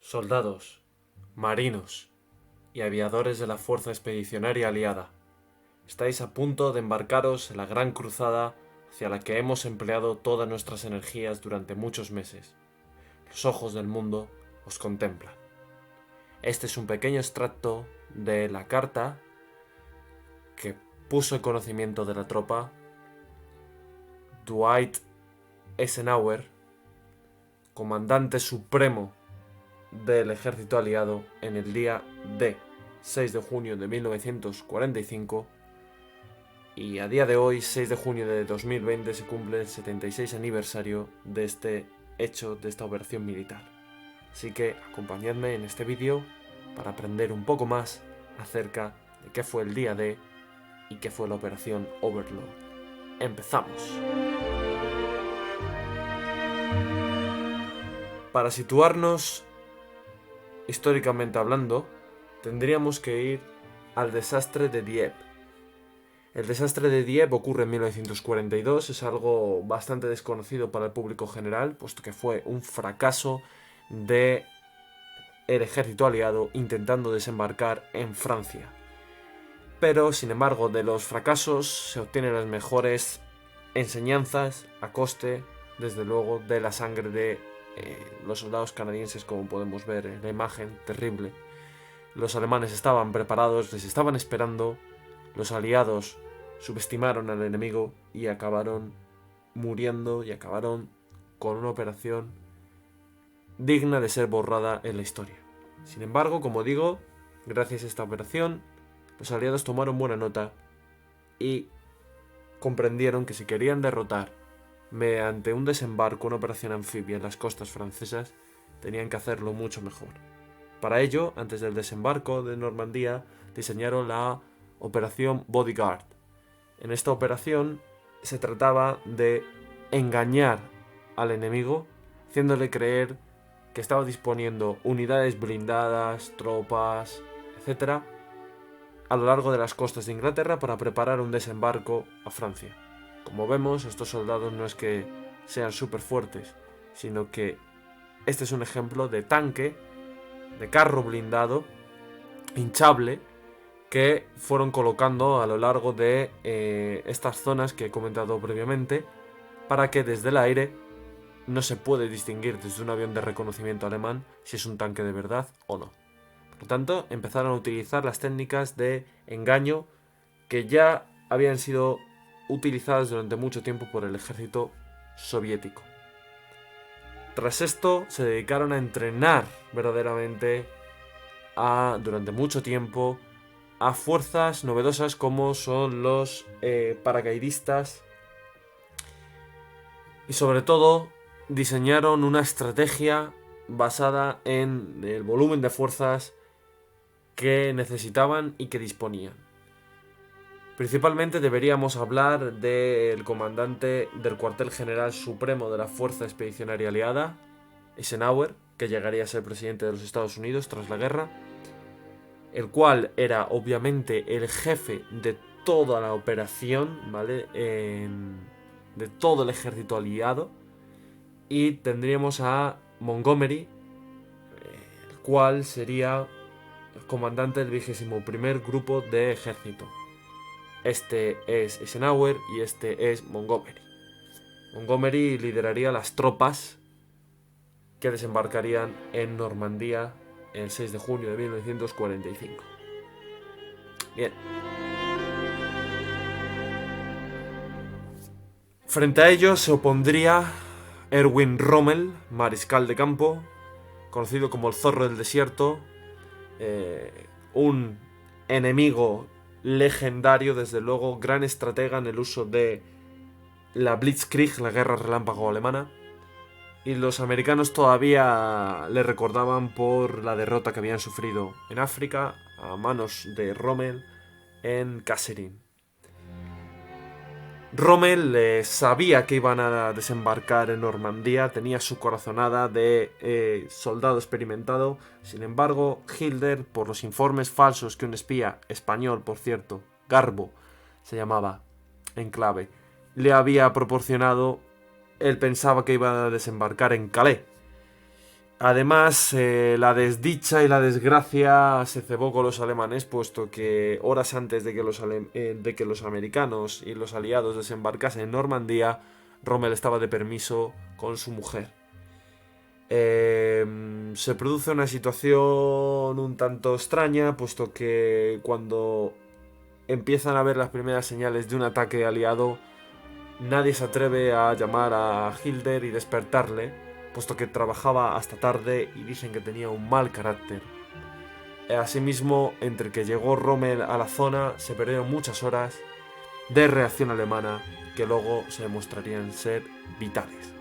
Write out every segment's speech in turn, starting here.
soldados, marinos y aviadores de la Fuerza Expedicionaria Aliada. Estáis a punto de embarcaros en la gran cruzada hacia la que hemos empleado todas nuestras energías durante muchos meses. Los ojos del mundo os contemplan. Este es un pequeño extracto de la carta que puso en conocimiento de la tropa Dwight Eisenhower, comandante supremo del ejército aliado, en el día D, 6 de junio de 1945, y a día de hoy, 6 de junio de 2020, se cumple el 76 aniversario de este hecho, de esta operación militar. Así que acompañadme en este vídeo para aprender un poco más acerca de qué fue el día D y qué fue la operación Overlord. ¡Empezamos! Para situarnos históricamente hablando, tendríamos que ir al desastre de Dieppe. El desastre de Dieppe ocurre en 1942, es algo bastante desconocido para el público general, puesto que fue un fracaso del ejército aliado intentando desembarcar en Francia. Pero, sin embargo, de los fracasos se obtienen las mejores enseñanzas a coste, desde luego, de la sangre de los soldados canadienses, como podemos ver en la imagen terrible. Los alemanes estaban preparados, les estaban esperando, los aliados subestimaron al enemigo y acabaron muriendo y acabaron con una operación digna de ser borrada en la historia. Sin embargo, como digo, gracias a esta operación, los aliados tomaron buena nota y comprendieron que si querían derrotar mediante un desembarco, una operación anfibia en las costas francesas, tenían que hacerlo mucho mejor. Para ello, antes del desembarco de Normandía, diseñaron la Operación Bodyguard. En esta operación se trataba de engañar al enemigo, haciéndole creer que estaba disponiendo unidades blindadas, tropas, etc., a lo largo de las costas de Inglaterra para preparar un desembarco a Francia. Como vemos, estos soldados no es que sean súper fuertes, sino que este es un ejemplo de tanque, de carro blindado, hinchable, que fueron colocando a lo largo de estas zonas que he comentado previamente, para que desde el aire no se puede distinguir desde un avión de reconocimiento alemán si es un tanque de verdad o no. Por lo tanto, empezaron a utilizar las técnicas de engaño que ya habían sido utilizadas durante mucho tiempo por el ejército soviético. Tras esto, se dedicaron a entrenar verdaderamente durante mucho tiempo a fuerzas novedosas como son los paracaidistas, y sobre todo diseñaron una estrategia basada en el volumen de fuerzas que necesitaban y que disponían. Principalmente deberíamos hablar del comandante del cuartel general supremo de la Fuerza Expedicionaria Aliada, Eisenhower, que llegaría a ser presidente de los Estados Unidos tras la guerra, el cual era obviamente el jefe de toda la operación, ¿vale? De todo el ejército aliado. Y tendríamos a Montgomery, el cual sería el comandante del 21º grupo de ejército. Este es Eisenhower y este es Montgomery. Montgomery lideraría las tropas que desembarcarían en Normandía el 6 de junio de 1945. Bien. Frente a ellos se opondría Erwin Rommel, mariscal de campo, conocido como el zorro del desierto, un enemigo legendario, desde luego, gran estratega en el uso de la Blitzkrieg, la guerra relámpago alemana, y los americanos todavía le recordaban por la derrota que habían sufrido en África a manos de Rommel en Kasserine. Rommel sabía que iban a desembarcar en Normandía, tenía su corazonada de soldado experimentado. Sin embargo, Hitler, por los informes falsos que un espía español, por cierto, Garbo se llamaba en clave, le había proporcionado, él pensaba que iban a desembarcar en Calais. Además, la desdicha y la desgracia se cebó con los alemanes, puesto que horas antes de que los americanos y los aliados desembarcasen en Normandía, Rommel estaba de permiso con su mujer. Se produce una situación un tanto extraña, puesto que cuando empiezan a ver las primeras señales de un ataque aliado, nadie se atreve a llamar a Hilder y despertarle, puesto que trabajaba hasta tarde y dicen que tenía un mal carácter. Asimismo, entre que llegó Rommel a la zona, se perdieron muchas horas de reacción alemana que luego se demostrarían ser vitales.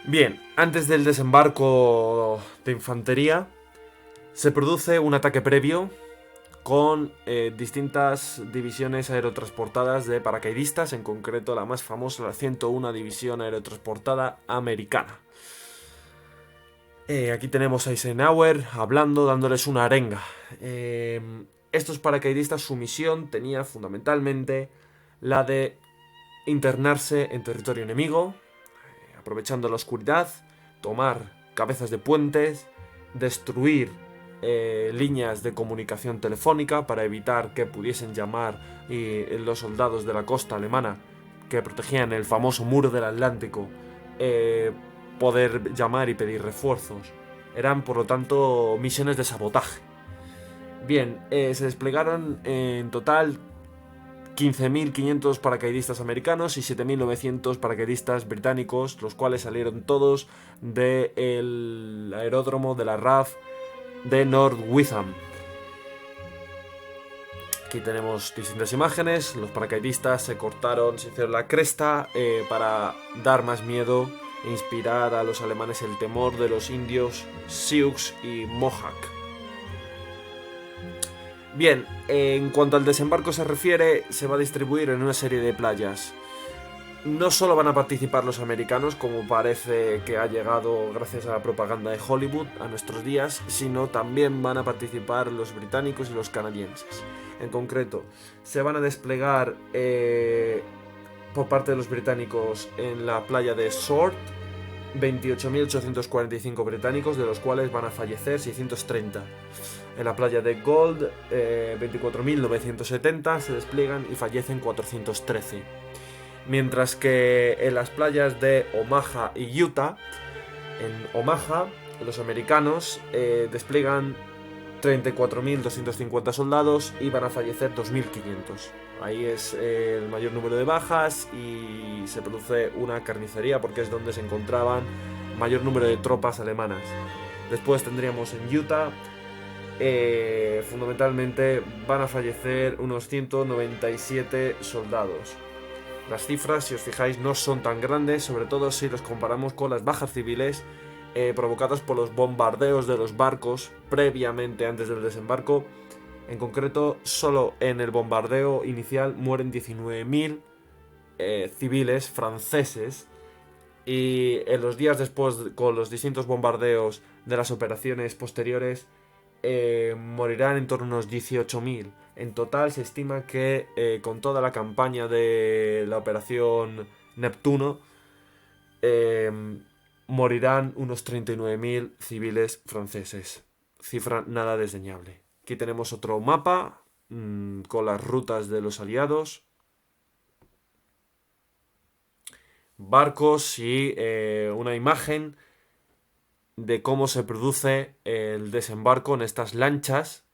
Bien, antes del desembarco de infantería, se produce un ataque previo con distintas divisiones aerotransportadas de paracaidistas, en concreto la más famosa, la 101 División Aerotransportada Americana. Aquí tenemos a Eisenhower hablando, dándoles una arenga. Estos paracaidistas, su misión tenía fundamentalmente la de internarse en territorio enemigo, aprovechando la oscuridad, tomar cabezas de puentes, destruir líneas de comunicación telefónica para evitar que pudiesen llamar los soldados de la costa alemana que protegían el famoso muro del Atlántico, poder llamar y pedir refuerzos. Eran, por lo tanto, misiones de sabotaje. Bien, se desplegaron en total 15.500 paracaidistas americanos y 7.900 paracaidistas británicos, los cuales salieron todos del aeródromo de la RAF de North Witham. Aquí tenemos distintas imágenes. Los paracaidistas se hicieron la cresta para dar más miedo e inspirar a los alemanes el temor de los indios Sioux y Mohawk. Bien, en cuanto al desembarco se refiere, se va a distribuir en una serie de playas. No solo van a participar los americanos, como parece que ha llegado gracias a la propaganda de Hollywood a nuestros días, sino también van a participar los británicos y los canadienses. En concreto, se van a desplegar por parte de los británicos en la playa de Sword 28.845 británicos, de los cuales van a fallecer 630. En la playa de Gold, 24.970 se despliegan y fallecen 413. Mientras que en las playas de Omaha y Utah, en Omaha, los americanos despliegan 34.250 soldados y van a fallecer 2.500. Ahí es el mayor número de bajas y se produce una carnicería porque es donde se encontraban mayor número de tropas alemanas. Después tendríamos en Utah, fundamentalmente van a fallecer unos 197 soldados. Las cifras, si os fijáis, no son tan grandes, sobre todo si los comparamos con las bajas civiles provocadas por los bombardeos de los barcos previamente antes del desembarco. En concreto, solo en el bombardeo inicial mueren 19.000 civiles franceses, y en los días después, con los distintos bombardeos de las operaciones posteriores, morirán en torno a unos 18.000. En total se estima que con toda la campaña de la operación Neptuno morirán unos 39.000 civiles franceses. Cifra nada desdeñable. Aquí tenemos otro mapa con las rutas de los aliados, barcos y una imagen de cómo se produce el desembarco en estas lanchas.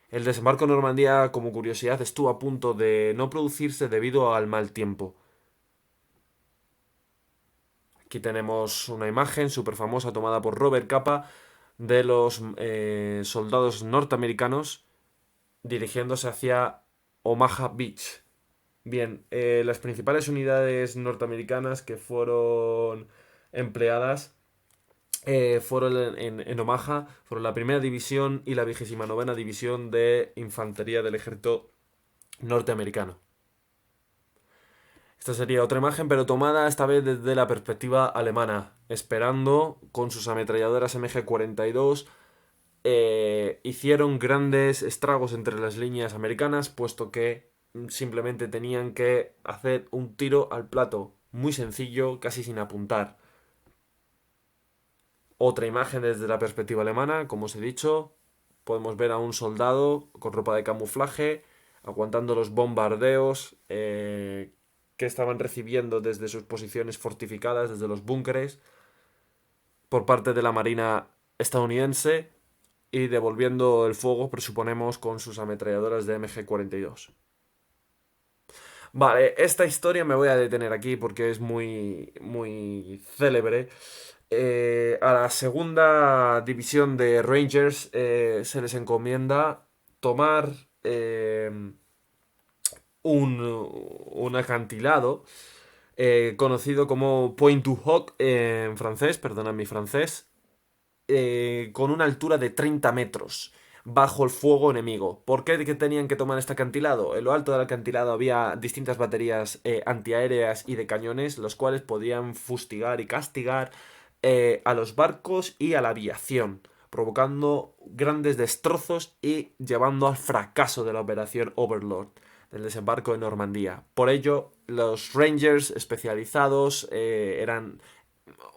El desembarco en Normandía, como curiosidad, estuvo a punto de no producirse debido al mal tiempo. Aquí tenemos una imagen súper famosa tomada por Robert Capa de los soldados norteamericanos dirigiéndose hacia Omaha Beach. Bien, las principales unidades norteamericanas que fueron empleadas fueron en Omaha, fueron la primera división y la 29ª división de infantería del ejército norteamericano. Esta sería otra imagen, pero tomada esta vez desde la perspectiva alemana, esperando con sus ametralladoras MG-42. Hicieron grandes estragos entre las líneas americanas, puesto que simplemente tenían que hacer un tiro al plato muy sencillo, casi sin apuntar. Otra imagen desde la perspectiva alemana, como os he dicho, podemos ver a un soldado con ropa de camuflaje aguantando los bombardeos que estaban recibiendo desde sus posiciones fortificadas, desde los búnkeres, por parte de la Marina estadounidense y devolviendo el fuego, presuponemos, con sus ametralladoras de MG-42. Vale, esta historia me voy a detener aquí porque es muy, muy célebre. A la segunda división de Rangers se les encomienda tomar un acantilado conocido como Point du Hoc en francés, perdonad mi francés, con una altura de 30 metros bajo el fuego enemigo. ¿Por qué que tenían que tomar este acantilado? En lo alto del acantilado había distintas baterías antiaéreas y de cañones, los cuales podían fustigar y castigar a los barcos y a la aviación, provocando grandes destrozos y llevando al fracaso de la operación Overlord del desembarco de Normandía. Por ello, los Rangers especializados eran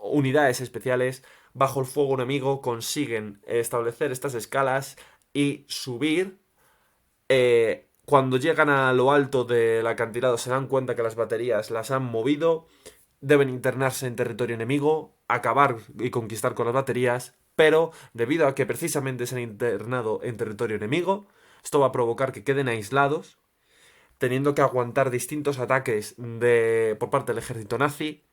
unidades especiales bajo el fuego enemigo, consiguen establecer estas escalas y subir. Cuando llegan a lo alto del acantilado se dan cuenta que las baterías las han movido, deben internarse en territorio enemigo, acabar y conquistar con las baterías, pero debido a que precisamente se han internado en territorio enemigo, esto va a provocar que queden aislados, teniendo que aguantar distintos ataques por parte del ejército nazi,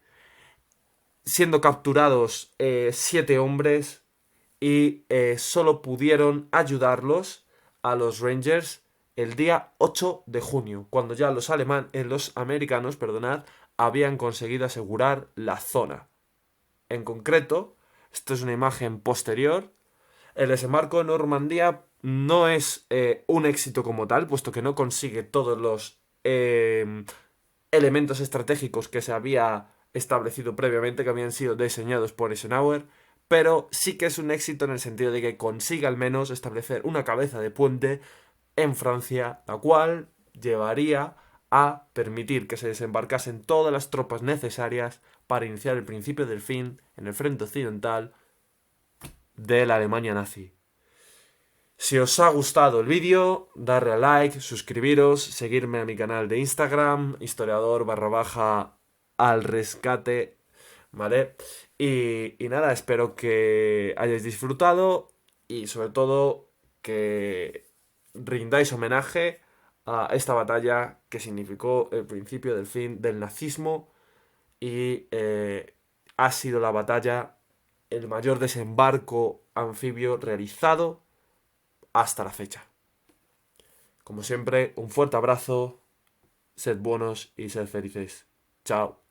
siendo capturados 7 hombres y solo pudieron ayudarlos a los Rangers el día 8 de junio, cuando ya los americanos, perdonad, habían conseguido asegurar la zona. En concreto, esto es una imagen posterior, el desembarco de Normandía no es un éxito como tal, puesto que no consigue todos los elementos estratégicos que se había establecido previamente, que habían sido diseñados por Eisenhower, pero sí que es un éxito en el sentido de que consigue al menos establecer una cabeza de puente en Francia, la cual llevaría a permitir que se desembarcasen todas las tropas necesarias para iniciar el principio del fin en el frente occidental de la Alemania nazi. Si os ha gustado el vídeo, darle a like, suscribiros, seguirme a mi canal de Instagram, historiador_al rescate, ¿vale? Y nada, espero que hayáis disfrutado y sobre todo que rindáis homenaje a esta batalla que significó el principio del fin del nazismo y ha sido la batalla, el mayor desembarco anfibio realizado hasta la fecha. Como siempre, un fuerte abrazo, sed buenos y sed felices. Chao.